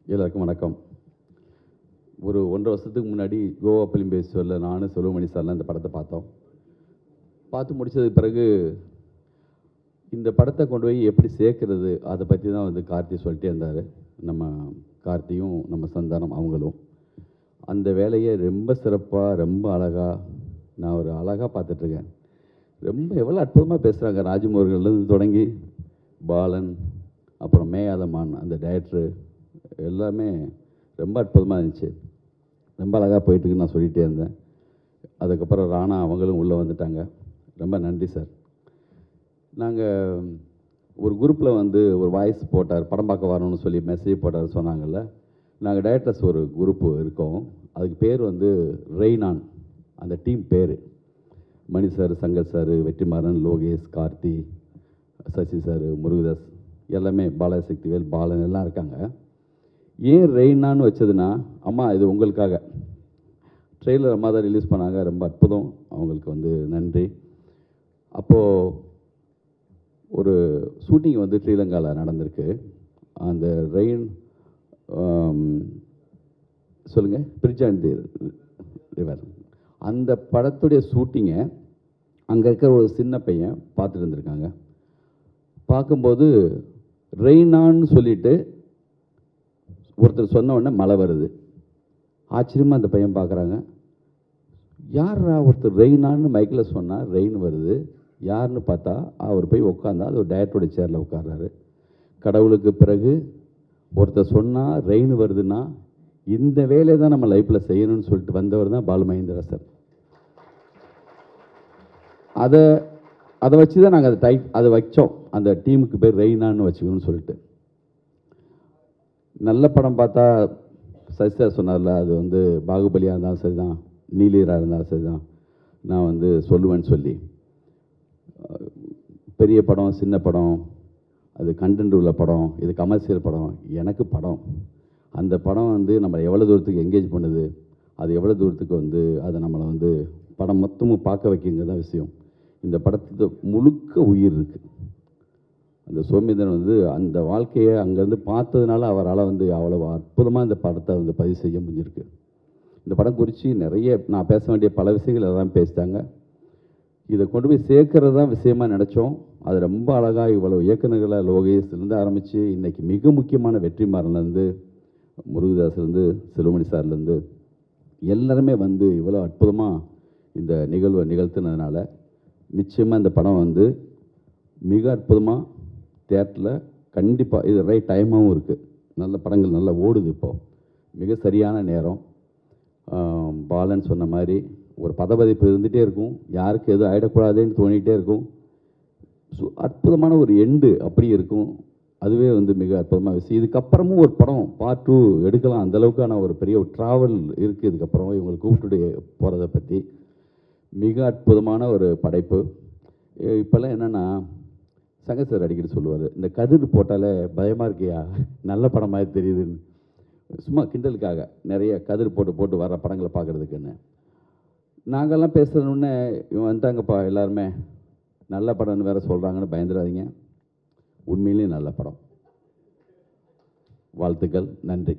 எல்லாருக்கும் வணக்கம். ஒரு 1.5 வருஷத்துக்கு முன்னாடி கோவா ஃபிலிம் ஃபெஸ்டிவலில் நானும் செல்வமணி சார்லாம் இந்த படத்தை பார்த்தோம். பார்த்து முடிச்சதுக்கு பிறகு இந்த படத்தை கொண்டு போய் எப்படி சேர்க்கறது அதை பற்றி தான் வந்து கார்த்தி சொல்லிட்டே இருந்தார். நம்ம கார்த்தியும் நம்ம சந்தானம் அவங்களும் அந்த வேலையை ரொம்ப சிறப்பாக, ரொம்ப அழகாக, நான் ஒரு அழகாக பார்த்துட்ருக்கேன். ரொம்ப எவ்வளோ அற்புதமாக பேசுகிறாங்க. ராஜமோகன்லேருந்து தொடங்கி பாலன், அப்புறம் மேயாதமான் அந்த டைரக்டரு எல்லாமே ரொம்ப அற்புதமாக இருந்துச்சு. ரொம்ப அழகாக போயிட்டுருக்குன்னு நான் சொல்லிகிட்டே இருந்தேன். அதுக்கப்புறம் ராணா அவங்களும் உள்ளே வந்துட்டாங்க. ரொம்ப நன்றி சார். நாங்கள் ஒரு குரூப்பில் வந்து ஒரு வாய்ஸ் போட்டார், படம் பார்க்க வரணும்னு சொல்லி மெசேஜ் போட்டார் சொன்னாங்கல்ல. நாங்கள் டைரக்டர்ஸ் ஒரு குரூப்பு இருக்கோம். அதுக்கு பேர் வந்து ரெய்னான். அந்த டீம் பேர் Mani sir, Shankar sir, Vetrimaaran, Lokesh, Karthi, Sasi sir, Murugadoss, எல்லாமே பாலசக்திவேல், பாலன் எல்லாம் இருக்காங்க. ஏன் ரெய்னான்னு வச்சதுன்னா, அம்மா இது உங்களுக்காக ட்ரெய்லர் அம்மா தான் ரிலீஸ் பண்ணாங்க. ரொம்ப அற்புதம். அவங்களுக்கு வந்து நன்றி. அப்போது ஒரு ஷூட்டிங் வந்து ஸ்ரீலங்காவில் நடந்திருக்கு. அந்த ரெயின் சொல்லுங்கள் பிரிட்ஜாண்டி ரிவர், அந்த படத்துடைய ஷூட்டிங்கை அங்கே இருக்கிற ஒரு சின்ன பையன் பார்த்துட்டு இருந்திருக்காங்க. பார்க்கும்போது ரெய்னான்னு சொல்லிட்டு ஒருத்தர் சொன்ன உடனே மழை வருது. ஆச்சரியமாக அந்த பையன் பார்க்குறாங்க. யாரா ஒருத்தர் ரெய்னான்னு மைக்கில் சொன்னால் ரெயின் வருது, யாருன்னு பார்த்தா அவர் போய் உட்காந்தா அது ஒரு டேரக்டருடைய சேரில் உட்கார்றாரு. கடவுளுக்கு பிறகு ஒருத்தர் சொன்னால் ரெயின் வருதுன்னா இந்த வேலையை தான் நம்ம லைஃப்பில் செய்யணும்னு சொல்லிட்டு வந்தவர் தான் பாலு மகேந்திரா சார். அதை வச்சு தான் நாங்கள் அதை வச்சோம். அந்த டீமுக்கு பேர் ரெய்னான்னு வச்சுக்கணும்னு சொல்லிட்டு. நல்ல படம் பார்த்தா சசிதா சொன்னார்ல, அது வந்து பாகுபலியாக இருந்தாலும் சரி தான், நீலீராக இருந்தாலும் சரி தான், நான் வந்து சொல்லுவேன்னு சொல்லி. பெரிய படம், சின்ன படம், அது கண்டென்ட் உள்ள படம், இது கமர்ஷியல் படம், எனக்கு படம். அந்த படம் வந்து நம்மளை எவ்வளோ தூரத்துக்கு என்கேஜ் பண்ணுது, அது எவ்வளோ தூரத்துக்கு வந்து அதை நம்மளை வந்து படம் மொத்தமும் பார்க்க வைக்கிங்க தான் விஷயம். இந்த படத்துக்கு முழுக்க உயிர் இருக்குது. அந்த சோமேந்திரன் வந்து அந்த வாழ்க்கையை அங்கேருந்து பார்த்ததுனால அவரால் வந்து அவ்வளோ அற்புதமாக இந்த படத்தை வந்து பதிவு செய்ய முடிஞ்சிருக்கு. இந்த படம் குறித்து நிறைய நான் பேச வேண்டிய பல விஷயங்கள் எல்லாம் பேசிட்டாங்க. இதை கொண்டு போய் சேர்க்கறது தான் விஷயமாக நினச்சோம். அது ரொம்ப அழகாக இவ்வளோ இயக்குநர்களை லோகேஷ்லேருந்து ஆரம்பித்து இன்றைக்கி மிக முக்கியமான வெற்றிமாறன்லேருந்து, முருகதாஸ்லேருந்து, செல்வமணி சார்லேருந்து எல்லாருமே வந்து இவ்வளோ அற்புதமாக இந்த நிகழ்வை நிகழ்த்தினதுனால நிச்சயமாக இந்த படம் வந்து மிக அற்புதமாக தியேட்டரில் கண்டிப்பாக இது ரைட் டைமாகவும் இருக்குது. நல்ல படங்கள் நல்லா ஓடுது. இப்போது மிக சரியான நேரம். பாலன் சொன்ன மாதிரி ஒரு பதபதிப்பு இருந்துகிட்டே இருக்கும், யாருக்கு எதுவும் ஆகிடக்கூடாதுன்னு தோணிகிட்டே இருக்கும். அற்புதமான ஒரு எண்டு அப்படி இருக்கும். அதுவே வந்து மிக அற்புதமாக விஷயம். இதுக்கப்புறமும் ஒரு படம் பார்ட் 2 எடுக்கலாம். அந்தளவுக்கான ஒரு பெரிய ஒரு ட்ராவல் இருக்குது. இதுக்கப்புறம் இவங்களை கூப்பிட்டு போகிறத பற்றி மிக அற்புதமான ஒரு படைப்பு. இப்போல்லாம் என்னென்னா, சங்கர் சார் அடிக்கடி சொல்லுவார், இந்த கதிர் போட்டாலே பயமாக இருக்கியா, நல்ல படம் மாதிரி தெரியுதுன்னு. சும்மா கிண்டலுக்காக நிறைய கதிர் போட்டு வர படங்களை பார்க்குறதுக்குன்னு. நாங்கள்லாம் பேசுகிறோன்னே இவன் வந்துட்டாங்கப்பா எல்லாருமே நல்ல படம்னு வேறு சொல்கிறாங்கன்னு பயந்துடாதீங்க. உண்மையிலேயே நல்ல படம். வாழ்த்துக்கள். நன்றி.